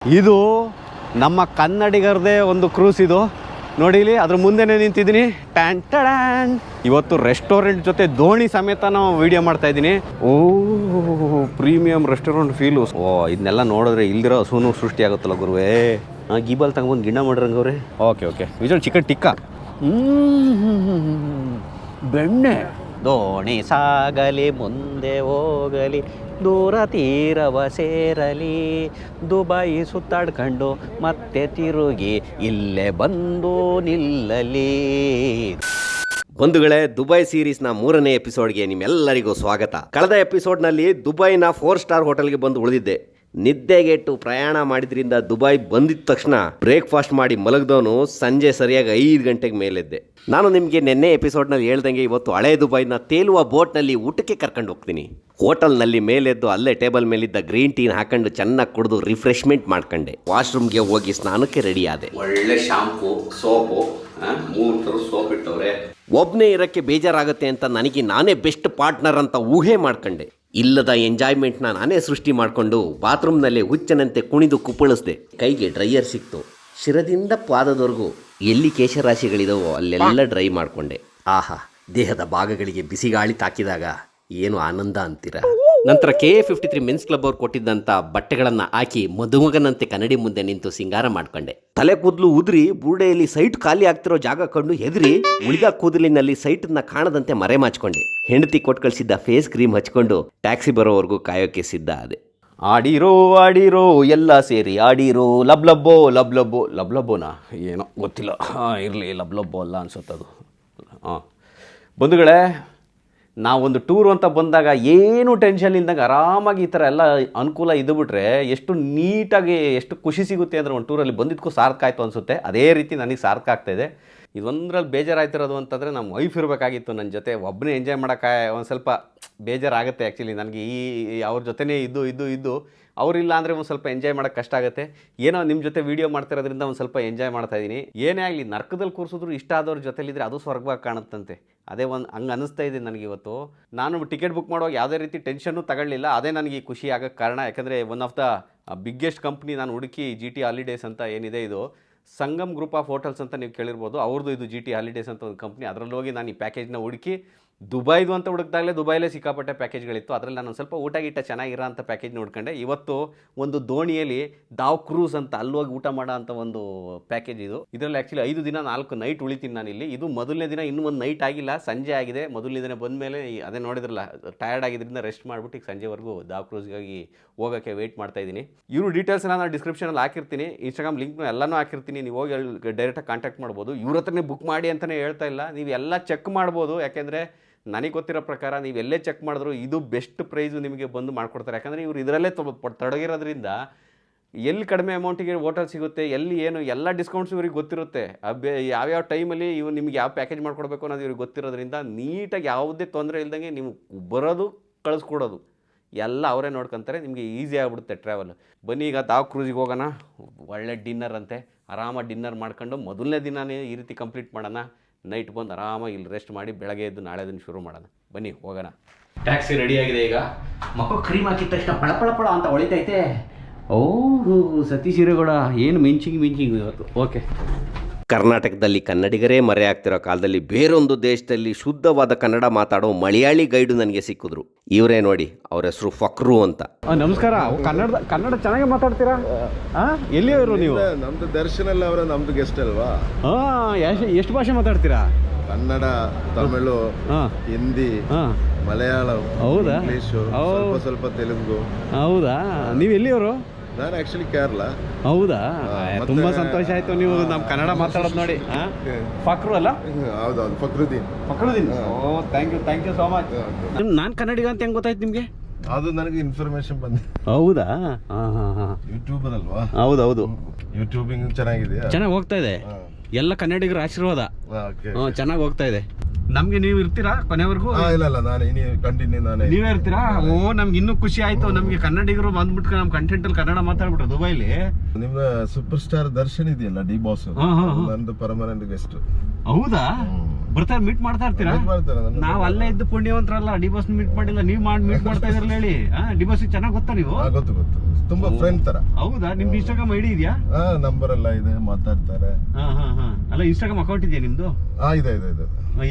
ಇದು ನಮ್ಮ ಕನ್ನಡಿಗರದೇ ಒಂದು ಕ್ರೂಸ್. ಇದು ನೋಡಿ ಇಲ್ಲಿ ಅದ್ರ ಮುಂದೆನೇ ನಿಂತಿದ್ದೀನಿ. ಟ್ಯಾನ್ ಟ್ಯಾನ್. ಇವತ್ತು ರೆಸ್ಟೋರೆಂಟ್ ಜೊತೆ ದೋಣಿ ಸಮೇತ ನಾವು ವಿಡಿಯೋ ಮಾಡ್ತಾ ಇದ್ದೀನಿ. ಓ ಪ್ರೀಮಿಯಂ ರೆಸ್ಟೋರೆಂಟ್ ಫೀಲು. ಓ ಇದನ್ನೆಲ್ಲ ನೋಡಿದ್ರೆ ಇಲ್ದಿರೋ ಹಸುನು ಸೃಷ್ಟಿ ಆಗುತ್ತಲ್ಲ ಗುರುವೇ. ಗೀಬಲ್ ತಗೊಂಡು ಗಿಣ್ಣ ಮಾಡ್ರಂಗವ್ರೆ. Okay Vijay chicken tikka. ಬೆಣ್ಣೆ. ದೋಣಿ ಸಾಗಲಿ ಮುಂದೆ ಹೋಗಲಿ, ದೂರ ತೀರವ ಸೇರಲಿ, ದುಬೈ ಸುತ್ತಾಡ್ಕೊಂಡು ಮತ್ತೆ ತಿರುಗಿ ಇಲ್ಲೇ ಬಂದು ನಿಲ್ಲಲಿ. ಬಂಧುಗಳೇ, ದುಬೈ ಸೀರೀಸ್ನ 3ನೇ ಎಪಿಸೋಡ್ಗೆ ನಿಮ್ಮೆಲ್ಲರಿಗೂ ಸ್ವಾಗತ. ಕಳೆದ ಎಪಿಸೋಡ್ನಲ್ಲಿ ದುಬೈನ 4 ಸ್ಟಾರ್ ಹೋಟೆಲ್ಗೆ ಬಂದು ಉಳಿದಿದ್ದೆ. ನಿದ್ದೆಗೆಟ್ಟು ಪ್ರಯಾಣ ಮಾಡಿದ್ರಿಂದ ದುಬೈ ಬಂದಿದ್ದ ತಕ್ಷಣ ಬ್ರೇಕ್ಫಾಸ್ಟ್ ಮಾಡಿ ಮಲಗಿದವನು ಸಂಜೆ ಸರಿಯಾಗಿ 5 ಗಂಟೆಗೆ ಮೇಲೆದ್ದೆ. ನಾನು ನಿಮಗೆ ನಿನ್ನೆ ಎಪಿಸೋಡ್ನಲ್ಲಿ ಹೇಳ್ದಂಗೆ ಇವತ್ತು ಹಳೆ ದುಬೈನ ತೇಲುವ ಬೋಟ್ನಲ್ಲಿ ಊಟಕ್ಕೆ ಕರ್ಕೊಂಡು ಹೋಗ್ತೀನಿ. ಹೋಟೆಲ್ನಲ್ಲಿ ಮೇಲೆದ್ದು ಅಲ್ಲೇ ಟೇಬಲ್ ಮೇಲಿದ್ದ ಗ್ರೀನ್ ಟೀನ ಹಾಕೊಂಡು ಚೆನ್ನಾಗಿ ಕುಡಿದು ರಿಫ್ರೆಶ್ಮೆಂಟ್ ಮಾಡ್ಕೊಂಡೆ. ವಾಶ್ರೂಮ್ಗೆ ಹೋಗಿ ಸ್ನಾನಕ್ಕೆ ರೆಡಿ ಆದೆ. ಒಳ್ಳೆ ಶಾಂಪು, ಸೋಪು, 3 ಥರ ಸೋಪ್ ಇಟ್ಟವ್ರೆ. ಒಬ್ಬನೇ ಇರೋಕ್ಕೆ ಬೇಜಾರಾಗುತ್ತೆ ಅಂತ ನನಗೆ ನಾನೇ ಬೆಸ್ಟ್ ಪಾರ್ಟ್ನರ್ ಅಂತ ಊಹೆ ಮಾಡ್ಕೊಂಡೆ. ಇಲ್ಲದ ಎಂಜಾಯ್ಮೆಂಟ್ನ ನಾನೇ ಸೃಷ್ಟಿ ಮಾಡಿಕೊಂಡು ಬಾತ್ರೂಮ್ನಲ್ಲೇ ಹುಚ್ಚನಂತೆ ಕುಣಿದು ಕುಪ್ಪಳಿಸ್ದೆ. ಕೈಗೆ ಡ್ರೈಯರ್ ಸಿಕ್ತು. ಶಿರದಿಂದ ಪಾದದವರೆಗೂ ಎಲ್ಲಿ ಕೇಶರಾಶಿಗಳಿದಾವೋ ಅಲ್ಲೆಲ್ಲ ಡ್ರೈ ಮಾಡಿಕೊಂಡೆ. ಆಹಾ, ದೇಹದ ಭಾಗಗಳಿಗೆ ಬಿಸಿಗಾಳಿ ತಾಕಿದಾಗ ಏನು ಆನಂದ ಅಂತೀರ. ನಂತರ KA53 ಮೆನ್ಸ್ ಕ್ಲಬ್ ಅವ್ರು ಕೊಟ್ಟಿದ್ದಂಥ ಬಟ್ಟೆಗಳನ್ನು ಹಾಕಿ ಮದುಮಗನಂತೆ ಕನ್ನಡಿ ಮುಂದೆ ನಿಂತು ಸಿಂಗಾರ ಮಾಡ್ಕೊಂಡೆ. ತಲೆ ಕೂದಲು ಉದ್ರಿ ಬುರುಡೆಯಲ್ಲಿ ಸೈಟ್ ಖಾಲಿ ಆಗ್ತಿರೋ ಜಾಗ ಕಂಡು ಹೆದರಿ ಉಳಿದ ಕೂದಲಿನಲ್ಲಿ ಸೈಟನ್ನ ಕಾಣದಂತೆ ಮರೆ ಮಾಚ್ಕೊಂಡೆ. ಹೆಂಡತಿ ಕೊಟ್ಟು ಕಳಿಸಿದ್ದ ಫೇಸ್ ಕ್ರೀಮ್ ಹಚ್ಕೊಂಡು ಟ್ಯಾಕ್ಸಿ ಬರೋವರೆಗೂ ಕಾಯೋಕ್ಕೆ ಸಿದ್ಧ ಆದೆ. ಆಡಿರೋ ಆಡಿರೋ ಎಲ್ಲ ಸೇರಿ ಆಡಿರೋ ಲಬ್ಲಬ್ಬೋ ಲಬ್ಲಬ್ಬೋ. ಲಬ್ಲಬ್ಬೋನಾ ಏನೋ ಗೊತ್ತಿಲ್ಲ. ಇರಲಿ, ಲಬ್ಲಬ್ಬೋ ಅಲ್ಲ ಅನ್ಸುತ್ತದು. ಬಂಧುಗಳೇ, ನಾವೊಂದು ಟೂರು ಅಂತ ಬಂದಾಗ ಏನು ಟೆನ್ಷನ್ ಇಲ್ದಂಗೆ ಆರಾಮಾಗಿ ಈ ಥರ ಎಲ್ಲ ಅನುಕೂಲ ಇದ್ದುಬಿಟ್ರೆ ಎಷ್ಟು ನೀಟಾಗಿ ಎಷ್ಟು ಖುಷಿ ಸಿಗುತ್ತೆ ಅಂದರೆ ಒಂದು ಟೂರಲ್ಲಿ ಬಂದಿದ್ದಕ್ಕೂ ಸಾರ್ಥಕ ಆಯಿತು ಅನಿಸುತ್ತೆ. ಅದೇ ರೀತಿ ನನಗೆ ಸಾರ್ಥಕ ಆಗ್ತಾಯಿದೆ. ಇದೊಂದ್ರಲ್ಲಿ ಬೇಜಾರಾಯ್ತಿರೋದು ಅಂತಂದರೆ ನಮ್ಮ ವೈಫ್ ಇರಬೇಕಾಗಿತ್ತು ನನ್ನ ಜೊತೆ. ಒಬ್ಬನೇ ಎಂಜಾಯ್ ಮಾಡೋಕ್ಕೆ ಒಂದು ಸ್ವಲ್ಪ ಬೇಜಾರಾಗುತ್ತೆ. ಆ್ಯಕ್ಚುಲಿ ನನಗೆ ಅವ್ರ ಜೊತೆನೇ ಇದ್ದು ಅವರಿಲ್ಲ ಅಂದರೆ ಒಂದು ಸ್ವಲ್ಪ ಎಂಜಾಯ್ ಮಾಡೋಕ್ಕೆ ಕಷ್ಟ ಆಗುತ್ತೆ. ಏನೋ ನಿಮ್ಮ ಜೊತೆ ವೀಡಿಯೋ ಮಾಡ್ತಿರೋದ್ರಿಂದ ಒಂದು ಸ್ವಲ್ಪ ಎಂಜಾಯ್ ಮಾಡ್ತಾಯಿದ್ದೀನಿ. ಏನೇ ಆಗಲಿ, ನರ್ಕದಲ್ಲಿ ಕೂರಿಸಿದ್ರು ಇಷ್ಟ ಆದವ್ರ ಜೊತೆಲಿದ್ರೆ ಅದು ಸ್ವರ್ಗವಾಗಿ ಕಾಣುತ್ತಂತೆ. ಅದೇ ಹಂಗೆ ಅನ್ನಿಸ್ತಾ ಇದೆ ನನಗೆ. ಇವತ್ತು ನಾನು ಟಿಕೆಟ್ ಬುಕ್ ಮಾಡುವಾಗ ಯಾವುದೇ ರೀತಿ ಟೆನ್ಷನ್ನು ತಗೊಳ್ಳಿಲ್ಲ. ಅದೇ ನನಗೆ ಖುಷಿ ಆಗೋಕ್ಕೆ ಕಾರಣ. ಯಾಕಂದರೆ one of the biggest company ನಾನು ಹುಡುಕಿ GT ಹಾಲಿಡೇಸ್ ಅಂತ ಏನಿದೆ, ಇದು ಸಂಗಮ್ ಗ್ರೂಪ್ ಆಫ್ ಹೋಟೆಲ್ಸ್ ಅಂತ ನೀವು ಕೇಳಿರ್ಬೋದು. ಅವ್ರದ್ದು ಇದು GT ಹಾಲಿಡೇಸ್ ಅಂತ ಒಂದು ಕಂಪ್ನಿ. ಅದರಲ್ಲಿ ಹೋಗಿ ನಾನು ಈ ಪ್ಯಾಕೇಜ್ನ ಹುಡುಕಿ ದುಬೈದು ಅಂತ ಹುಡುಕ್ದಾಗಲೇ ದುಬೈಲೇ ಸಿಕ್ಕಾಪಟ್ಟೆ ಪ್ಯಾಕೇಜ್ಗಳಿತ್ತು. ಅದರಲ್ಲಿ ನಾನು ಸ್ವಲ್ಪ ಊಟ ಗೀಟ ಚೆನ್ನಾಗಿರೋ ಅಂಥ ಪ್ಯಾಕೇಜ್ ನೋಡ್ಕೊಂಡೆ. ಇವತ್ತು ಒಂದು ದೋಣಿಯಲ್ಲಿ ದಾವ್ ಕ್ರೂಸ್ ಅಂತ ಅಲ್ಲೋಗಿ ಊಟ ಮಾಡೋ ಅಂಥ ಒಂದು ಪ್ಯಾಕೇಜ್ ಇದು. ಇದರಲ್ಲಿ ಆ್ಯಕ್ಚುಲಿ 5 ದಿನ 4 ನೈಟ್ ಉಳಿತೀನಿ ನಾನಿಲ್ಲಿ. ಇದು ಮೊದಲನೇ ದಿನ, ಇನ್ನೂ ಒಂದು ನೈಟ್ ಆಗಿಲ್ಲ, ಸಂಜೆ ಆಗಿದೆ. ಮೊದಲನೇ ದಿನ ಬಂದಮೇಲೆ ಅದೇ ನೋಡಿದ್ರಲ್ಲ, ಟಯರ್ಡ್ ಆಗಿದ್ದರಿಂದ ರೆಸ್ಟ್ ಮಾಡಿಬಿಟ್ಟು ಈಗ ಸಂಜೆವರೆಗೂ ದಾವ್ ಕ್ರೂಸ್ಗಾಗಿ ಹೋಗೋಕ್ಕೆ ವೆಯ್ಟ್ ಮಾಡ್ತಾಯಿದ್ದೀನಿ. ಇವರು ಡೀಟೇಲ್ಸ್ನ ನಾನು ಡಿಸ್ಕ್ರಿಪ್ಷನಲ್ಲಿ ಹಾಕಿರ್ತೀನಿ, ಇನ್ಸ್ಟಾಗ್ರಾಮ್ ಲಿಂಕ್ನು ಎಲ್ಲನೂ ಹಾಕಿರ್ತೀನಿ. ನೀವು ಹೋಗಿ ಡೈರೆಕ್ಟಾಗಿ ಕಾಂಟ್ಯಾಕ್ಟ್ ಮಾಡ್ಬೋದು. ಇವ್ರ ಹತ್ರನೇ ಬುಕ್ ಮಾಡಿ ಅಂತಲೇ ಹೇಳ್ತಾ ಇಲ್ಲ, ನೀವು ಎಲ್ಲ ಚೆಕ್ ಮಾಡ್ಬೋದು. ಯಾಕೆಂದರೆ ನನಗೆ ಗೊತ್ತಿರೋ ಪ್ರಕಾರ ನೀವು ಎಲ್ಲೇ ಚೆಕ್ ಮಾಡಿದ್ರು ಇದು ಬೆಸ್ಟ್ ಪ್ರೈಸು ನಿಮಗೆ ಬಂದು ಮಾಡಿಕೊಡ್ತಾರೆ. ಯಾಕಂದರೆ ಇವರು ಇದರಲ್ಲೇ ತೊಡಗಿರೋದ್ರಿಂದ ಎಲ್ಲಿ ಕಡಿಮೆ ಅಮೌಂಟಿಗೆ ಹೋಟೆಲ್ ಸಿಗುತ್ತೆ, ಎಲ್ಲಿ ಏನು ಎಲ್ಲ ಡಿಸ್ಕೌಂಟ್ಸ್ ಇವ್ರಿಗೆ ಗೊತ್ತಿರುತ್ತೆ. ಯಾವ್ಯಾವ ಟೈಮಲ್ಲಿ ಇವು ನಿಮ್ಗೆ ಯಾವ ಪ್ಯಾಕೇಜ್ ಮಾಡ್ಕೊಡ್ಬೇಕು ಅನ್ನೋದು ಇವ್ರಿಗೆ ಗೊತ್ತಿರೋದ್ರಿಂದ ನೀಟಾಗಿ ಯಾವುದೇ ತೊಂದರೆ ಇಲ್ದಂಗೆ ನೀವು ಬರೋದು ಕಳಿಸ್ಕೊಡೋದು ಎಲ್ಲ ಅವರೇ ನೋಡ್ಕೊತಾರೆ. ನಿಮಗೆ ಈಸಿ ಆಗಿಬಿಡುತ್ತೆ ಟ್ರಾವೆಲ್. ಬನ್ನಿ ಈಗ ದಾವ್ ಕ್ರೂಸಿಗೆ ಹೋಗೋಣ. ಒಳ್ಳೆ ಡಿನ್ನರ್ ಅಂತೆ, ಆರಾಮಾಗಿ ಡಿನ್ನರ್ ಮಾಡ್ಕೊಂಡು ಮೊದಲನೇ ದಿನವೇ ಈ ರೀತಿ ಕಂಪ್ಲೀಟ್ ಮಾಡೋಣ. ನೈಟ್ ಬಂದು ಆರಾಮಾಗಿ ಇಲ್ಲಿ ರೆಸ್ಟ್ ಮಾಡಿ ಬೆಳಗ್ಗೆ ಎದ್ದು ನಾಳೆ ದಿನ ಶುರು ಮಾಡೋಣ. ಬನ್ನಿ ಹೋಗೋಣ. ಟ್ಯಾಕ್ಸಿ ರೆಡಿ ಆಗಿದೆ. ಈಗ ಮಕ್ಕಳು ಕ್ರೀಮ್ ಹಾಕಿದ ತಕ್ಷಣ ಪಳ ಅಂತ ಹೊಳಿತೈತೆ. ಓಹೋ, ಸತೀಶ್ ಹಿರೇಗೌಡ ಏನು ಮಿಂಚಿಂಗ್ ಇವತ್ತು. ಓಕೆ. ಕರ್ನಾಟಕದಲ್ಲಿ ಕನ್ನಡಿಗರೇ ಮರೆ ಆಗ್ತಿರೋ ಕಾಲದಲ್ಲಿ ಬೇರೊಂದು ದೇಶದಲ್ಲಿ ಶುದ್ಧವಾದ ಕನ್ನಡ ಮಾತಾಡೋ ಮಲಯಾಳಿ ಗೈಡು ನನಗೆ ಸಿಕ್ಕಿದ್ರು. ಇವರೇ ನೋಡಿ, ಅವ್ರ ಹೆಸರು ಫಕ್ರು ಅಂತ. ನಮಸ್ಕಾರ. ಕನ್ನಡ ಚೆನ್ನಾಗಿ ಮಾತಾಡ್ತೀರಾ? ಎಲ್ಲಿಯವರು ನೀವು? ನಮ್ದು ದರ್ಶನ್ ಅವರ ನಮ್ದು ಗೆಸ್ಟ್ ಅಲ್ವಾ? ಎಷ್ಟು ಭಾಷೆ ಮಾತಾಡ್ತೀರಾ? ಕನ್ನಡ, ತಮಿಳು, ಹಿಂದಿ, ಮಲಯಾಳಂ, ಹೌದಾ? ಇಂಗ್ಲಿಷು, ಸ್ವಲ್ಪ ತೆಲುಗು. ಹೌದಾ? ನೀವು ಎಲ್ಲಿಯವರು? ನಾನು ಆಕ್ಚುಲಿ ಕೇರಳ. ಹೌದಾ? ತುಂಬಾ ಸಂತೋಷ ಆಯ್ತು ನೀವು ನಮ್ಮ ಕನ್ನಡ ಮಾತಾಡೋದು ನೋಡಿ. ಫಕ್ರು ಅಲ್ಲ? ಹೌದೌದು, ಫಕ್ರುದ್ದೀನ್. ಓ, ಥ್ಯಾಂಕ್ ಯು ಸೋ ಮಚ್. ನಾನು ಕನ್ನಡಿಗ ಅಂತ ಹೆಂಗ್ ಗೊತ್ತಾಯ್ತು ನಿಮಗೆ? ಅದು ನನಗೆ ಇನ್ಫಾರ್ಮೇಶನ್ ಬಂದಿದೆ. ಹೌದಾ? ಯೂಟ್ಯೂಬರ್ ಅಲ್ವಾ? ಹೌದೌದು, ಯೂಟ್ಯೂಬಿಂಗ್ ಚೆನ್ನಾಗಿದೆ, ಚೆನ್ನಾಗಿ ಹೋಗ್ತಾ ಇದೆ. ಎಲ್ಲ ಕನ್ನಡಿಗರ ಆಶೀರ್ವಾದ. ಚೆನ್ನಾಗಿ ಹೋಗ್ತಾ ಇದೆ. ನಮ್ಗೆ ನೀವು ಇರ್ತೀರಾ ಕೊನೆವರೆಗೂ? ಇಲ್ಲ, ನಾನು ಕಂಟಿನ್ಯೂ ನೀವೇ ಇರ್ತೀರಾ? ಓ, ನಮ್ಗೆ ಇನ್ನೂ ಖುಷಿ ಆಯ್ತು. ನಮ್ಗೆ ಕನ್ನಡಿಗರು ಬಂದ್ಬಿಟ್ಟು ನಮ್ಮ ಕಂಟೆಂಟ್ ಅಲ್ಲಿ ಕನ್ನಡ ಮಾತಾಡ್ಬಿಟ್ರು ದುಬೈಲಿ. ನಿಮ್ಮ ಸೂಪರ್ ಸ್ಟಾರ್ ದರ್ಶನ್ ಇದೆಯಲ್ಲ, ಡಿ ಬಾಸ್, ನಂದು ಪರ್ಮನೆಂಟ್ ಗೆಸ್ಟ್. ಹೌದಾ? ಬರ್ತಾರೆ, ಮೀಟ್ ಮಾಡ್ತಾ ಇರ್ತೀರಾ? ನಾವ್ ಅಲ್ಲೇ ಇದ್ದು ಪುಣ್ಯವಂತರಲ್ಲ, ಡಿ ಬಾಸ್ ಮೀಟ್ ಮಾಡಿಲ್ಲ. ನೀವು ಮೀಟ್ ಮಾಡ್ತಾ ಇದ್ರಲ್ಲ ಹೇಳಿ. ಡಿ ಬಾಸ್ ಚೆನ್ನಾಗಿ ಗೊತ್ತಾ ನೀವು? ಗೊತ್ತು. ತುಂಬಾ ಫ್ರೆಂಡ್ ತರ. ಹೌದಾ? ನಿಮ್ದು ಇನ್ಸ್ಟಾಗ್ರಾಮ್ ಐಡಿ ಇದೆಯಾ? ನಂಬರ್ ಎಲ್ಲ ಇದೆ, ಮಾತಾಡ್ತಾರೆ. ಅಲ್ಲ, ಇನ್ಸ್ಟಾಗ್ರಾಮ್ ಅಕೌಂಟ್ ಇದೆಯಾ ನಿಮ್ದು? ಇದೆ.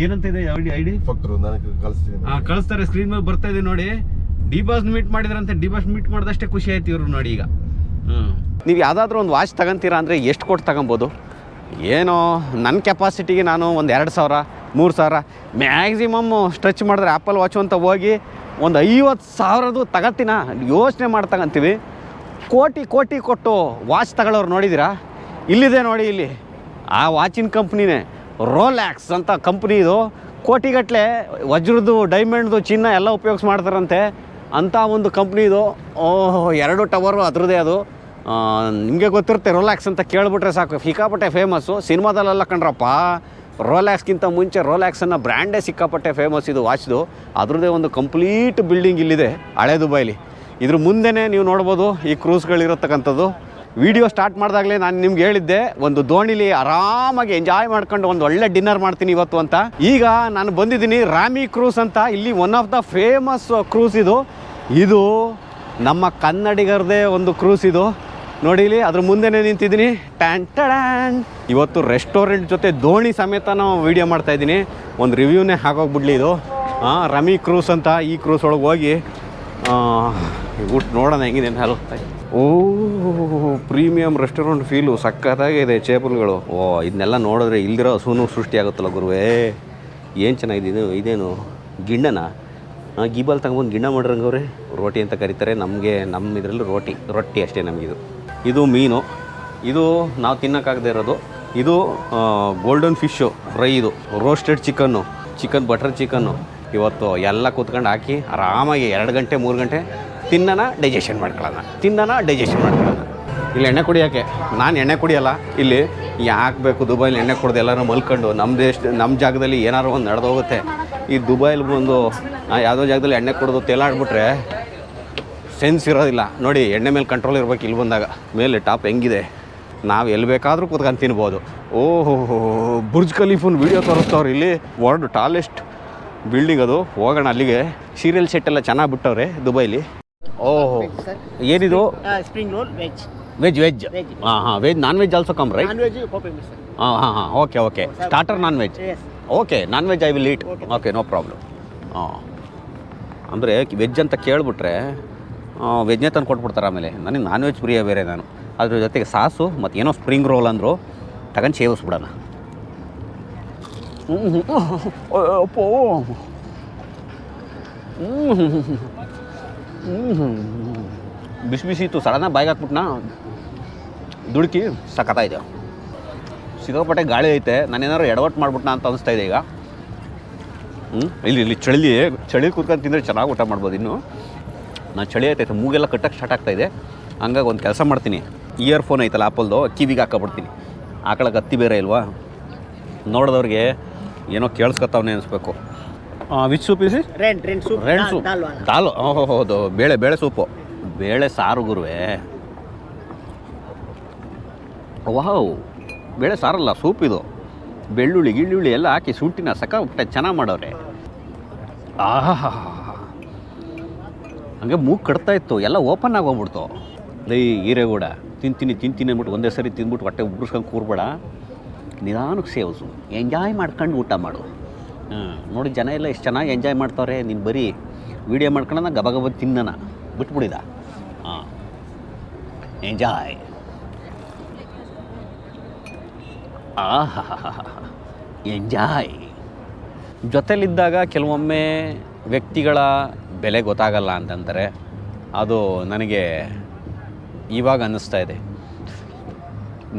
ಏನಂತ ಇದೆ ಐಡಿ? ಫಕ್ರು, ನನಗೆ ಕಳಿಸ್ತೀನಿ. ಕಳಿಸ್ತಾರೆ, ಸ್ಕ್ರೀನ್ ಮೇಲೆ ಬರ್ತಾ ಇದೆ ನೋಡಿ. ಡಿ ಬಾಸ್ ಮೀಟ್ ಮಾಡಿದ್ರಂತೆ. ಡಿ ಬಾಸ್ ಮೀಟ್ ಮಾಡಿದಷ್ಟೇ ಖುಷಿ ಆಯ್ತು ಇವ್ರು ನೋಡಿ ಈಗ. ನೀವು ಯಾವುದಾದ್ರೂ ಒಂದು ವಾಚ್ ತಗೊಂತೀರಾ ಅಂದರೆ ಎಷ್ಟು ಕೊಟ್ಟು ತಗೊಬೋದು? ಏನೋ ನನ್ನ ಕೆಪಾಸಿಟಿಗೆ ನಾನು ಒಂದು 2,000 3,000 ಮ್ಯಾಕ್ಸಿಮಮ್ ಸ್ಟ್ರೆಚ್ ಮಾಡಿದ್ರೆ ಆ್ಯಪಲ್ ವಾಚು ಅಂತ ಹೋಗಿ ಒಂದು 50,000 ತಗೋತೀನ ಯೋಚನೆ ಮಾಡಿ ತಗೊಂತೀವಿ. ಕೋಟಿ ಕೊಟ್ಟು ವಾಚ್ ತಗೊಳ್ಳೋರು ನೋಡಿದ್ದೀರಾ? ಇಲ್ಲಿದೆ ನೋಡಿ, ಇಲ್ಲಿ ಆ ವಾಚಿನ ಕಂಪ್ನಿನೇ ರೋಲ್ಯಾಕ್ಸ್ ಅಂತ ಕಂಪ್ನಿ. ಇದು ಕೋಟಿಗಟ್ಟಲೆ ವಜ್ರದ್ದು, ಡೈಮಂಡ್ದು, ಚಿನ್ನ ಎಲ್ಲ ಉಪಯೋಗಿಸಿ ಮಾಡ್ತಾರಂತೆ ಅಂಥ ಒಂದು ಕಂಪ್ನಿ ಇದು. 2 ಟವರು ಅದರದ್ದೇ. ಅದು ನಿಮಗೆ ಗೊತ್ತಿರುತ್ತೆ, ರೋಲ್ಯಾಕ್ಸ್ ಅಂತ ಕೇಳಿಬಿಟ್ರೆ ಸಾಕು, ಸಿಕ್ಕಾಪಟ್ಟೆ ಫೇಮಸ್ಸು. ಸಿನಿಮಾದಲ್ಲೆಲ್ಲ ಕಂಡ್ರಪ್ಪ, ರೋಲ್ಯಾಕ್ಸ್ಗಿಂತ ಮುಂಚೆ ರೋಲ್ಯಾಕ್ಸನ್ನು ಬ್ರ್ಯಾಂಡೇ ಸಿಕ್ಕಾಪಟ್ಟೆ ಫೇಮಸ್ ಇದು ವಾಚ್ದು. ಅದರದ್ದೇ ಒಂದು ಕಂಪ್ಲೀಟ್ ಬಿಲ್ಡಿಂಗ್ ಇಲ್ಲಿದೆ ಹಳೆ ದುಬೈಲಿ. ಇದ್ರ ಮುಂದೆನೇ ನೀವು ನೋಡ್ಬೋದು ಈ ಕ್ರೂಸ್ಗಳಿರತಕ್ಕಂಥದ್ದು. ವಿಡಿಯೋ ಸ್ಟಾರ್ಟ್ ಮಾಡಿದಾಗಲೇ ನಾನು ನಿಮ್ಗೆ ಹೇಳಿದ್ದೆ, ಒಂದು ದೋಣಿಲಿ ಆರಾಮಾಗಿ ಎಂಜಾಯ್ ಮಾಡ್ಕೊಂಡು ಒಂದು ಒಳ್ಳೆ ಡಿನ್ನರ್ ಮಾಡ್ತೀನಿ ಇವತ್ತು ಅಂತ. ಈಗ ನಾನು ಬಂದಿದ್ದೀನಿ ರಾಮಿ ಕ್ರೂಸ್ ಅಂತ. ಇಲ್ಲಿ one of the famous cruise ಇದು ನಮ್ಮ ಕನ್ನಡಿಗರದೇ ಒಂದು ಕ್ರೂಸ್ ಇದು. ನೋಡಿ ಇಲ್ಲಿ ಅದ್ರ ಮುಂದೆನೇ ನಿಂತಿದ್ದೀನಿ. ಟ್ಯಾನ್ ಇವತ್ತು ರೆಸ್ಟೋರೆಂಟ್ ಜೊತೆ ದೋಣಿ ಸಮೇತ ನಾವು ವೀಡಿಯೋ ಮಾಡ್ತಾಯಿದ್ದೀನಿ. ಒಂದು ರಿವ್ಯೂನೇ ಹಾಕೋಗ್ಬಿಡ್ಲಿ ಇದು. ರಾಮಿ ಕ್ರೂಸ್ ಅಂತ. ಈ ಕ್ರೂಸ್ ಒಳಗೆ ಹೋಗಿ ಊಟ ನೋಡೋಣ ಹೆಂಗಿದೆ ಅಂತ. ಪ್ರೀಮಿಯಂ ರೆಸ್ಟೋರೆಂಟ್ ಫೀಲು ಸಕ್ಕತ್ತಾಗಿದೆ. ಚೇಪಲ್ಗಳು ಇದನ್ನೆಲ್ಲ ನೋಡಿದ್ರೆ ಇಲ್ದಿರೋ ಹಸುನು ಸೃಷ್ಟಿಯಾಗುತ್ತಲ್ಲ ಗುರುವೇ. ಏನು ಚೆನ್ನಾಗಿದೆ. ಇದೇನು ಗಿಣ್ಣನ ಗೀಬಲ್ ತಗೊಂಬಂದು ಗಿಣ್ಣ ಮಾಡಿರಂಗವ್ರೆ. ರೋಟಿ ಅಂತ ಕರೀತಾರೆ. ನಮ್ಮ ಇದರಲ್ಲಿ ರೊಟ್ಟಿ ಅಷ್ಟೇ ನಮಗಿದು. ಇದು ಮೀನು. ಇದು ನಾವು ತಿನ್ನೋಕ್ಕಾಗದೇ ಇರೋದು. ಇದು ಗೋಲ್ಡನ್ ಫಿಶ್ಶು ಫ್ರೈ. ಇದು ರೋಸ್ಟೆಡ್ ಚಿಕನ್ ಬಟರ್ ಚಿಕನ್ನು. ಇವತ್ತು ಎಲ್ಲ ಕೂತ್ಕೊಂಡು ಹಾಕಿ ಆರಾಮಾಗಿ 2 ಗಂಟೆ 3 ಗಂಟೆ ತಿನ್ನೋಣ, ಡೈಜೆಷನ್ ಮಾಡ್ಕೊಳ್ಳೋಣ. ಇಲ್ಲಿ ಎಣ್ಣೆ ಕುಡಿಯೋಕ್ಕೆ ನಾನು ಎಣ್ಣೆ ಕುಡಿಯೋಲ್ಲ. ಇಲ್ಲಿ ಯಾಕೆ ಬೇಕು ದುಬೈಲಿ ಎಣ್ಣೆ ಕುಡ್ದು ಎಲ್ಲರೂ ಮಲ್ಕೊಂಡು ನಮ್ಮ ಜಾಗದಲ್ಲಿ ಏನಾದ್ರು ಒಂದು ನಡೆದೋಗುತ್ತೆ. ಈ ದುಬೈಲಿ ಬಂದು ಯಾವುದೋ ಜಾಗದಲ್ಲಿ ಎಣ್ಣೆ ಕುಡಿದು ತೇಲಾಡ್ಬಿಟ್ರೆ ಸೆನ್ಸ್ ಇರೋದಿಲ್ಲ. ನೋಡಿ, ಎಣ್ಣೆ ಮೇಲೆ ಕಂಟ್ರೋಲ್ ಇರ್ಬೇಕು. ಇಲ್ಲಿ ಬಂದಾಗ ಮೇಲೆ ಟಾಪ್ ಹೆಂಗಿದೆ, ನಾವು ಎಲ್ಲಿ ಬೇಕಾದರೂ ಕೂತ್ಕೊಂಡು ತಿನ್ಬೋದು. ಬುರ್ಜ್ ಖಲೀಫನ್ ವೀಡಿಯೋ ತೋರಿಸ್ತವ್ರು ಇಲ್ಲಿ. ವರ್ಲ್ಡ್ ಟಾಲೆಸ್ಟ್ ಬಿಲ್ಡಿಂಗ್ ಅದು. ಹೋಗೋಣ ಅಲ್ಲಿಗೆ. ಸೀರಿಯಲ್ ಸೆಟ್ ಎಲ್ಲ ಚೆನ್ನಾಗಿ ಬಿಟ್ಟವ್ರೆ ದುಬೈಲಿ. ಏನಿದು? Spring roll veg. Veg. Non veg also come right? Non veg ಕಾಪಿ ಮಿಸ್. Okay. Starter non veg. Okay, non veg I will eat. Okay, no problem. ಅಂದರೆ ವೆಜ್ ಅಂತ ಕೇಳಿಬಿಟ್ರೆ ವೆಜ್ನೇ ತಂದು ಕೊಟ್ಬಿಡ್ತಾರೆ. ಆಮೇಲೆ ನನಗೆ ನಾನ್ ವೆಜ್ ಪ್ರಿಯ ಬೇರೆ ನಾನು. ಅದ್ರ ಜೊತೆಗೆ ಸಾಸು ಮತ್ತು ಏನೋ ಸ್ಪ್ರಿಂಗ್ ರೋಲ್ ಅಂದರು ತಗೊಂಡು ಸೇವಿಸ್ಬಿಡೋಣ. ಬಿಸಿ ಇತ್ತು. ಸಡನ್ನಾಗಿ ಬಾಯಿಗೆ ಹಾಕ್ಬಿಟ್ನಾ, ದುಡುಕಿ ಸಖತ್ತಾಯಿದೆ. ಸಿಕ್ಕಾಪಟ್ಟೆ ಗಾಳಿ ಐತೆ. ನಾನೇನಾದ್ರು ಎಡವಟ್ಟು ಮಾಡ್ಬಿಟ್ನಾ ಅಂತ ಅನಿಸ್ತಾ ಇದೆ ಈಗ. ಇಲ್ಲಿ ಚಳಿ ಕೂತ್ಕೊಂಡು ತಿಂದರೆ ಚೆನ್ನಾಗಿ ಊಟ ಮಾಡ್ಬೋದು. ಇನ್ನು ನಾನು ಚಳಿ ಆಯ್ತೈತೆ, ಮೂಗೆಲ್ಲ ಕಟ್ಟಕ್ಕೆ ಸ್ಟಾರ್ಟ್ ಆಗ್ತಾಯಿದೆ. ಹಂಗಾಗಿ ಒಂದು ಕೆಲಸ ಮಾಡ್ತೀನಿ, ಇಯರ್ಫೋನ್ ಐತಲ್ಲ ಆ್ಯಪಲ್ದು, ಕಿವಿಗೆ ಹಾಕ್ಕೊಬಿಡ್ತೀನಿ. ಹಾಕೊಳಕ್ಕೆ ಹತ್ತಿ ಬೇರೆ ಇಲ್ವಾ, ನೋಡಿದವ್ರಿಗೆ ಏನೋ ಕೇಳಿಸ್ಕೊತಾವನೆ ಅನಿಸ್ಬೇಕು. Which soup is? Red soup. Dal. ಹೌದು, ಬೇಳೆ ಸೂಪು. ಬೇಳೆ ಸಾರು ಗುರುವೆ. ವಾವ್, ಬೇಳೆ ಸಾರಲ್ಲ, ಸೂಪ್ ಇದು. ಬೆಳ್ಳುಳ್ಳಿ ಎಲ್ಲ ಹಾಕಿ ಶುಂಠಿನ ಸಕ್ಕ ಚೆನ್ನಾಗಿ ಮಾಡವ್ರೆ. ಹಂಗೆ ಮೂಗು ಕಟ್ತಾ ಇತ್ತು, ಎಲ್ಲ ಓಪನ್ ಆಗೋಗ್ಬಿಡ್ತು. ಹೀರೆಗೂಡ ತಿಂತೀನಿ ಅಂದ್ಬಿಟ್ಟು ಒಂದೇ ಸರಿ ತಿಂದ್ಬಿಟ್ಟು ಹೊಟ್ಟೆ ಉಬ್ರಿಸ್ಕೊಂಡು ಕೂರ್ಬೇಡ. ನಿಧಾನಕ್ಕೆ ಸೇವಿಸು, ಎಂಜಾಯ್ ಮಾಡ್ಕೊಂಡು ಊಟ ಮಾಡು. ನೋಡಿ, ಜನ ಎಲ್ಲ ಎಷ್ಟು ಚೆನ್ನಾಗಿ ಎಂಜಾಯ್ ಮಾಡ್ತಾವ್ರೆ. ನೀನು ಬರೀ ವೀಡಿಯೋ ಮಾಡ್ಕೊಳ್ಳೋಣ, ಗಬ ತಿನ್ನೋಣ, ಬಿಟ್ಬಿಡಿದ. ಎಂಜಾಯ್. ಎಂಜಾಯ್. ಜೊತೆಲಿದ್ದಾಗ ಕೆಲವೊಮ್ಮೆ ವ್ಯಕ್ತಿಗಳ ಬೆಲೆ ಗೊತ್ತಾಗಲ್ಲ ಅಂತಂತಾರೆ. ಅದು ನನಗೆ ಇವಾಗ ಅನ್ನಿಸ್ತಾ ಇದೆ.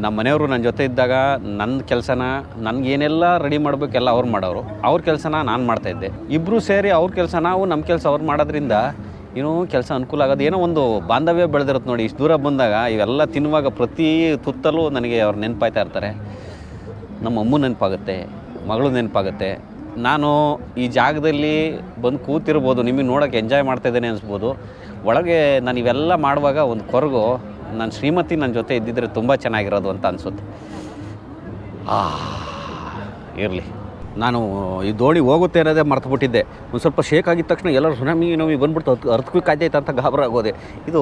ನಮ್ಮ ಮನೆಯವರು ನನ್ನ ಜೊತೆ ಇದ್ದಾಗ ನನ್ನ ಕೆಲಸನ ನನಗೇನೆಲ್ಲ ರೆಡಿ ಮಾಡಬೇಕೆಲ್ಲ ಅವ್ರು ಮಾಡೋರು, ಅವ್ರ ಕೆಲಸನ ನಾನು ಮಾಡ್ತಾಯಿದ್ದೆ. ಇಬ್ಬರು ಸೇರಿ ಅವ್ರ ಕೆಲಸ ನಾವು, ನಮ್ಮ ಕೆಲಸ ಅವ್ರು ಮಾಡೋದ್ರಿಂದ ಏನೋ ಕೆಲಸ ಅನುಕೂಲ ಆಗೋದು. ಏನೋ ಒಂದು ಬಾಂಧವ್ಯ ಬೆಳೆದಿರುತ್ತೆ ನೋಡಿ. ಇಷ್ಟು ದೂರ ಬಂದಾಗ ಇವೆಲ್ಲ ತಿನ್ನುವಾಗ ಪ್ರತಿ ತುತ್ತಲ್ಲೂ ನನಗೆ ಅವ್ರು ನೆನಪಾಯ್ತಾ ಇರ್ತಾರೆ. ನಮ್ಮ ಅಮ್ಮ ನೆನಪಾಗುತ್ತೆ, ಮಗಳು ನೆನಪಾಗುತ್ತೆ. ನಾನು ಈ ಜಾಗದಲ್ಲಿ ಬಂದು ಕೂತಿರ್ಬೋದು, ನಿಮಗೆ ನೋಡೋಕ್ಕೆ ಎಂಜಾಯ್ ಮಾಡ್ತಾಯಿದ್ದೇನೆ ಅನಿಸ್ಬೋದು. ಒಳಗೆ ನಾನು ಇವೆಲ್ಲ ಮಾಡುವಾಗ ಒಂದು ಕೊರಗು, ನನ್ನ ಶ್ರೀಮತಿ ನನ್ನ ಜೊತೆ ಇದ್ದಿದ್ರೆ ತುಂಬ ಚೆನ್ನಾಗಿರೋದು ಅಂತ ಅನಿಸುತ್ತೆ. ಇರಲಿ. ನಾನು ಈ ದೋಣಿ ಹೋಗುತ್ತೆ ಅನ್ನೋದೇ ಮರ್ತುಬಿಟ್ಟಿದ್ದೆ. ಒಂದು ಸ್ವಲ್ಪ ಶೇಕ್ ಆಗಿದ ತಕ್ಷಣ ಎಲ್ಲರೂ ಸುನಾಮಿ ಬಂದ್ಬಿಡ್ತು, ಅರ್ಥಕ್ವಿಕ್ ಆಯ್ತು ಅಂತ ಗಾಬರ ಆಗೋದೆ. ಇದು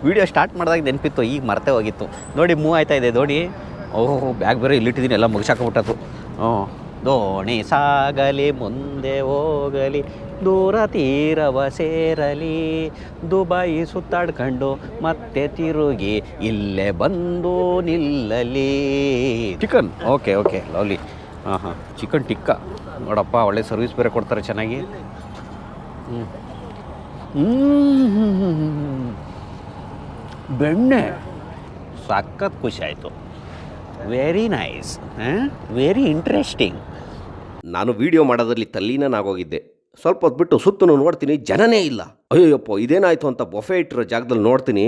ವಿಡಿಯೋ ಸ್ಟಾರ್ಟ್ ಮಾಡಿದಾಗ ನೆನಪಿತ್ತು, ಈಗ ಮರ್ತೇ ಹೋಗಿತ್ತು. ನೋಡಿ ಮೂವ್ ಆಯ್ತಾ ಇದೆ ದೋಣಿ. ಓಹೋ, ಬ್ಯಾಗ್ ಬೇರೆ ಇಲ್ಲಿಟ್ಟಿದ್ದೀನಿ, ಎಲ್ಲ ಮುಗಿಸಾಕೊಂಬಿಟ್ಟತು. ದೋಣಿ ಸಾಗಲಿ ಮುಂದೆ ಹೋಗಲಿ, ದೂರ ತೀರವ ಸೇರಲಿ, ದುಬೈ ಸುತ್ತಾಡ್ಕೊಂಡು ಮತ್ತೆ ತಿರುಗಿ ಇಲ್ಲೇ ಬಂದು ನಿಲ್ಲಲಿ. Chicken okay lovely. ಹಾಂ ಚಿಕನ್ ಟಿಕ್ಕಾ ನೋಡಪ್ಪ, ಒಳ್ಳೆ ಸರ್ವಿಸ್ ಬೇರೆ ಕೊಡ್ತಾರೆ ಚೆನ್ನಾಗಿ. ಬೆಣ್ಣೆ ಸಖತ್ ಖುಷಿ ಆಯಿತು. Very nice, very interesting. ನಾನು ವಿಡಿಯೋ ಮಾಡೋದ್ರಲ್ಲಿ ತಲ್ಲೀನಾಗೋಗಿದ್ದೆ. ಸ್ವಲ್ಪ ಹೊತ್ತು ಬಿಟ್ಟು ಸುತ್ತಲೂ ನೋಡ್ತೀನಿ, ಜನನೇ ಇಲ್ಲ. ಅಯ್ಯೋಯಪ್ಪ ಇದೇನಾಯ್ತು ಅಂತ ಬೊಫೆ ಇಟ್ಟಿರೋ ಜಾಗದಲ್ಲಿ ನೋಡ್ತೀನಿ,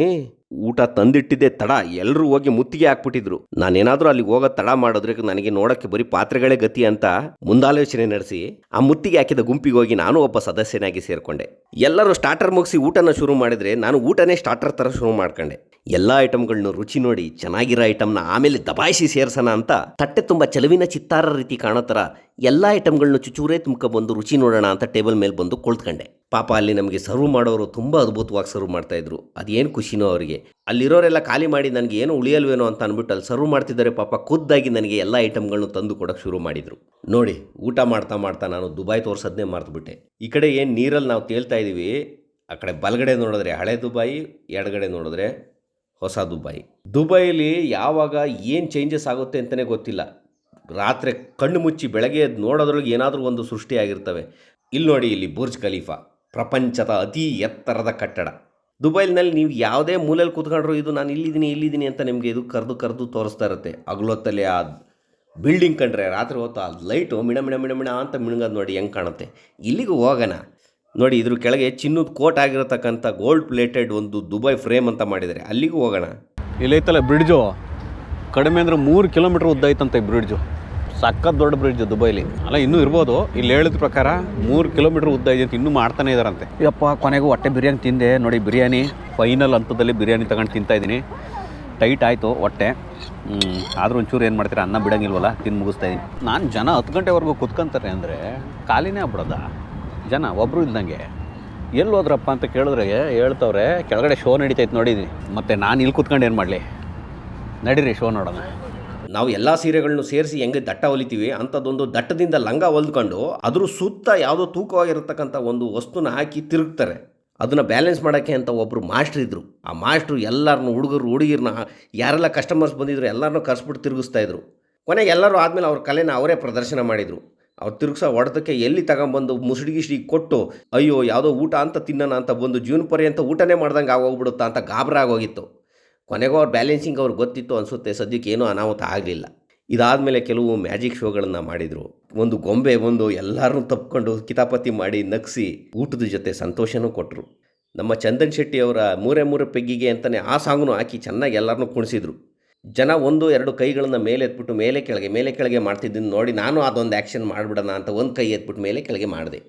ಊಟ ತಂದಿಟ್ಟಿದ್ದೆ ತಡ, ಎಲ್ಲರೂ ಹೋಗಿ ಮುತ್ತಿಗೆ ಹಾಕ್ಬಿಟ್ಟಿದ್ರು. ನಾನೇನಾದರೂ ಅಲ್ಲಿ ಹೋಗೋದು ತಡ ಮಾಡಿದ್ರೆ ನನಗೆ ನೋಡೋಕ್ಕೆ ಬರೀ ಪಾತ್ರೆಗಳೇ ಗತಿ ಅಂತ ಮುಂದಾಲೋಚನೆ ನಡೆಸಿ ಆ ಮುತ್ತಿಗೆ ಹಾಕಿದ ಗುಂಪಿಗೆ ಹೋಗಿ ನಾನು ಒಬ್ಬ ಸದಸ್ಯನಾಗಿ ಸೇರಿಕೊಂಡೆ. ಎಲ್ಲರೂ ಸ್ಟಾರ್ಟರ್ ಮುಗಿಸಿ ಊಟನ ಶುರು ಮಾಡಿದರೆ ನಾನು ಊಟನೇ ಸ್ಟಾರ್ಟರ್ ಥರ ಶುರು ಮಾಡ್ಕೊಂಡೆ. ಎಲ್ಲ ಐಟಮ್ಗಳನ್ನ ರುಚಿ ನೋಡಿ ಚೆನ್ನಾಗಿರೋ ಐಟಮ್ನ ಆಮೇಲೆ ದಬಾಯಿಸಿ ಸೇರ್ಸೋಣ ಅಂತ ತಟ್ಟೆ ತುಂಬ ಚೆಲುವಿನ ಚಿತ್ತಾರ ರೀತಿ ಕಾಣೋ ಥರ ಎಲ್ಲ ಐಟಮ್ಗಳನ್ನ ಚುಚೂರೇ ತುಂಬ್ಕೊಬಂದು ರುಚಿ ನೋಡೋಣ ಅಂತ ಟೇಬಲ್ ಮೇಲೆ ಬಂದು ಕುಳಿತುಕೊಂಡೆ. ಪಾಪ ಅಲ್ಲಿ ನಮಗೆ ಸರ್ವ್ ಮಾಡೋರು ತುಂಬ ಅದ್ಭುತವಾಗಿ ಸರ್ವ್ ಮಾಡ್ತಾಯಿದ್ರು. ಅದೇನು ಖುಷಿನೋ ಅವರಿಗೆ. ಅಲ್ಲಿರೋರೆಲ್ಲ ಖಾಲಿ ಮಾಡಿ ನನಗೆ ಏನೋ ಉಳಿಯಲ್ವೇನೋ ಅಂತ ಅಂದ್ಬಿಟ್ಟು ಅಲ್ಲಿ ಸರ್ವ್ ಮಾಡ್ತಿದ್ದಾರೆ. ಪಾಪ ಖುದ್ದಾಗಿ ನನಗೆ ಎಲ್ಲ ಐಟಮ್ಗಳನ್ನ ತಂದು ಕೊಡೋಕ್ಕೆ ಶುರು ಮಾಡಿದರು. ನೋಡಿ ಊಟ ಮಾಡ್ತಾ ನಾನು ದುಬೈ ತೋರಿಸೋದನ್ನೇ ಮರ್ತುಬಿಟ್ಟೆ. ಈ ಕಡೆ ಏನು ನೀರಲ್ಲಿ ನಾವು ತೇಲ್ತಾ ಇದ್ದೀವಿ, ಆ ಕಡೆ ಬಲಗಡೆ ನೋಡಿದ್ರೆ ಹಳೆ ದುಬೈ, ಎಡಗಡೆ ನೋಡಿದ್ರೆ ಹೊಸ ದುಬೈ. ದುಬೈಲಿ ಯಾವಾಗ ಏನು ಚೇಂಜಸ್ ಆಗುತ್ತೆ ಅಂತಲೇ ಗೊತ್ತಿಲ್ಲ. ರಾತ್ರಿ ಕಣ್ಣು ಮುಚ್ಚಿ ಬೆಳಗ್ಗೆ ಎದ್ದು ನೋಡೋದ್ರೊಳಗೆ ಏನಾದರೂ ಒಂದು ಸೃಷ್ಟಿಯಾಗಿರ್ತವೆ. ಇಲ್ಲಿ ನೋಡಿ, ಇಲ್ಲಿ ಬುರ್ಜ್ ಖಲೀಫಾ, ಪ್ರಪಂಚದ ಅತಿ ಎತ್ತರದ ಕಟ್ಟಡ. ದುಬೈನಲ್ಲಿ ನೀವು ಯಾವುದೇ ಮೂಲೆಯಲ್ಲಿ ಕೂತ್ಕೊಂಡ್ರು ಇದು ನಾನು ಇಲ್ಲಿದ್ದೀನಿ ಅಂತ ನಿಮಗೆ ಇದು ಕರೆದು ತೋರಿಸ್ತಾ ಇರುತ್ತೆ. ಹಗಲೊತ್ತಲ್ಲಿ ಆ ಬಿಲ್ಡಿಂಗ್ ಕಂಡ್ರೆ ರಾತ್ರಿ ಹೊತ್ತು ಆ ಲೈಟು ಮಿಣ ಅಂತ ಮಿಣಗೋದು ನೋಡಿ ಹೆಂಗೆ ಕಾಣುತ್ತೆ. ಇಲ್ಲಿಗೂ ಹೋಗೋಣ. ನೋಡಿ, ಇದ್ರ ಕೆಳಗೆ ಚಿನ್ನದ ಕೋಟ್ ಆಗಿರತಕ್ಕಂಥ ಗೋಲ್ಡ್ ಪ್ಲೇಟೆಡ್ ಒಂದು ದುಬೈ ಫ್ರೇಮ್ ಅಂತ ಮಾಡಿದ್ದಾರೆ, ಅಲ್ಲಿಗೂ ಹೋಗೋಣ. ಇಲ್ಲೈತಲ್ಲ ಬ್ರಿಡ್ಜು, ಕಡಿಮೆ ಅಂದರೆ 3 ಕಿಲೋಮೀಟ್ರ್ ಉದ್ದ ಐತಂತೆ ಬ್ರಿಡ್ಜು. ಸಖತ್ ದೊಡ್ಡ ಬ್ರಿಡ್ಜು ದುಬೈಲಿ. ಅಲ್ಲ ಇನ್ನೂ ಇರ್ಬೋದು, ಇಲ್ಲಿ ಹೇಳಿದ ಪ್ರಕಾರ 3 ಕಿಲೋಮೀಟ್ರ್ ಉದ್ದ ಇದೆ ಅಂತ ಇನ್ನೂ ಮಾಡ್ತಾನೆ ಇದ್ದಾರಂತೆ. ಯಪ್ಪ, ಕೊನೆಗೂ ಹೊಟ್ಟೆ ಬಿರಿಯಾನಿ ತಿಂದೆ. ನೋಡಿ ಬಿರಿಯಾನಿ ಫೈನಲ್ ಹಂತದಲ್ಲಿ ಬಿರಿಯಾನಿ ತಗೊಂಡು ತಿಂತಾಯಿದ್ದೀನಿ. ಟೈಟ್ ಆಯಿತು ಹೊಟ್ಟೆ. ಆದರೂ ಒಂಚೂರು ಏನು ಮಾಡ್ತೀರಾ, ಅನ್ನ ಬಿಡೋಂಗಿಲ್ವಲ್ಲ, ತಿಂದು ಮುಗಿಸ್ತಾಯಿದ್ದೀನಿ. ನಾನು ಜನ 10 ಗಂಟೆವರೆಗೂ ಕುತ್ಕೊಂತಾರೆ ಅಂದರೆ ಖಾಲಿನೇ ಆಗ್ಬಿಡೋದ ಜನ, ಒಬ್ಬರು ಇಲ್ದಂಗೆ. ಎಲ್ಲಿ ಹೋದ್ರಪ್ಪ ಅಂತ ಕೇಳಿದ್ರೆ ಹೇಳ್ತವ್ರೆ ಕೆಳಗಡೆ ಶೋ ನಡೀತೈತೆ ನೋಡಿದ್ದೀನಿ. ಮತ್ತು ನಾನು ಇಲ್ಲಿ ಕುತ್ಕೊಂಡು ಏನು ಮಾಡಲಿ, ನಡೀರಿ ಶೋ ನೋಡೋಣ. ನಾವು ಎಲ್ಲ ಸೀರೆಗಳನ್ನು ಸೇರಿಸಿ ಹೆಂಗೆ ದಟ್ಟ ಹೊಲಿತೀವಿ ಅಂಥದ್ದೊಂದು ದಟ್ಟದಿಂದ ಲಂಗ ಹೊಲ್ಕೊಂಡು ಅದ್ರ ಸುತ್ತ ಯಾವುದೋ ತೂಕವಾಗಿರತಕ್ಕಂಥ ಒಂದು ವಸ್ತುನ ಹಾಕಿ ತಿರುಗ್ತಾರೆ. ಅದನ್ನು ಬ್ಯಾಲೆನ್ಸ್ ಮಾಡೋಕ್ಕೆ ಅಂತ ಒಬ್ಬರು ಮಾಸ್ಟ್ರು ಇದ್ದರು. ಆ ಮಾಸ್ಟ್ರು ಎಲ್ಲರನ್ನೂ ಹುಡುಗಿರನ್ನ ಯಾರೆಲ್ಲ ಕಸ್ಟಮರ್ಸ್ ಬಂದಿದ್ರು ಎಲ್ಲರನ್ನೂ ಕರ್ಸ್ಬಿಟ್ಟು ತಿರುಗಿಸ್ತಾಯಿದ್ರು. ಕೊನೆಗೆ ಎಲ್ಲರೂ ಆದಮೇಲೆ ಅವ್ರ ಕಲೆನ ಅವರೇ ಪ್ರದರ್ಶನ ಮಾಡಿದರು. ಅವ್ರು ತಿರುಗಿಸೋ ಹೊಡೆದಕ್ಕೆ ಎಲ್ಲಿ ತಗೊಂಬಂದು ಮುಸುಡಿಗಿಸಿ ಕೊಟ್ಟು ಅಯ್ಯೋ ಯಾವುದೋ ಊಟ ಅಂತ ತಿನ್ನೋಣ ಅಂತ ಬಂದು ಜೀವನ ಪರ್ಯಂತ ಊಟನೇ ಮಾಡ್ದಂಗೆ ಆಗೋಗ್ಬಿಡುತ್ತಾ ಅಂತ ಗಾಬರ ಆಗೋಗಿತ್ತು. ಕೊನೆಗೂ ಅವ್ರ ಬ್ಯಾಲೆನ್ಸಿಂಗ್ ಅವ್ರಿಗೆ ಗೊತ್ತಿತ್ತು ಅನಿಸುತ್ತೆ. ಸದ್ಯಕ್ಕೆ ಏನೂ ಅನಾಹುತ ಆಗಲಿಲ್ಲ. ಇದಾದಮೇಲೆ ಕೆಲವು ಮ್ಯಾಜಿಕ್ ಶೋಗಳನ್ನು ಮಾಡಿದರು. ಒಂದು ಗೊಂಬೆ ಬಂದು ಎಲ್ಲರನ್ನೂ ತಪ್ಪಿಕೊಂಡು ಕಿತಾಪತಿ ಮಾಡಿ ನಗಿಸಿ ಊಟದ ಜೊತೆ ಸಂತೋಷನೂ ಕೊಟ್ಟರು. ನಮ್ಮ ಚಂದನ್ ಶೆಟ್ಟಿ ಅವರ 3 ಪೆಗ್ಗಿಗೆ ಅಂತಲೇ ಆ ಸಾಂಗನ್ನು ಹಾಕಿ ಚೆನ್ನಾಗಿ ಎಲ್ಲರನ್ನೂ ಕುಣಿಸಿದ್ರು. ಜನ 1-2 ಕೈಗಳನ್ನು ಮೇಲೆ ಎತ್ಬಿಟ್ಟು ಮೇಲೆ ಕೆಳಗೆ ಮಾಡ್ತಿದ್ದನ್ನು ನೋಡಿ ನಾನು ಅದೊಂದು ಆ್ಯಕ್ಷನ್ ಮಾಡಿಬಿಡೋಣ ಅಂತ ಒಂದು ಕೈ ಎತ್ಬಿಟ್ಟು ಮೇಲೆ ಕೆಳಗೆ ಮಾಡಿದೆ.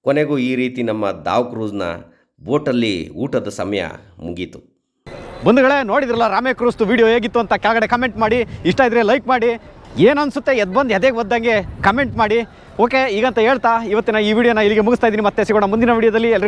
ಕೊನೆಗೂ ಈ ರೀತಿ ನಮ್ಮ ದಾವ್ ಕ್ರೂಸ್ನ ಬೋಟಲ್ಲಿ ಊಟದ ಸಮಯ ಮುಗೀತು. ಬಂಧುಗಳೇ, ನೋಡಿದ್ರಲ್ಲ ರಾಮೇ ಕ್ರೂಸ್ದು ವಿಡಿಯೋ ಹೇಗಿತ್ತು ಅಂತ ಕೆಳಗಡೆ ಕಮೆಂಟ್ ಮಾಡಿ. ಇಷ್ಟ ಇದ್ದರೆ ಲೈಕ್ ಮಾಡಿ, ಏನು ಅನಿಸುತ್ತೆ ಎದೆಗೆ ಒದ್ದಂಗೆ ಕಮೆಂಟ್ ಮಾಡಿ. ಓಕೆ, ಈಗಂತ ಹೇಳ್ತಾ ಇವತ್ತಿನ ಈ ವಿಡಿಯೋನ ಇಲ್ಲಿಗೆ ಮುಗಿಸ್ತಾ ಇದ್ದೀನಿ. ಮತ್ತೆ ಸಿಗೋಣ ಮುಂದಿನ ವಿಡಿಯೋದಲ್ಲಿ.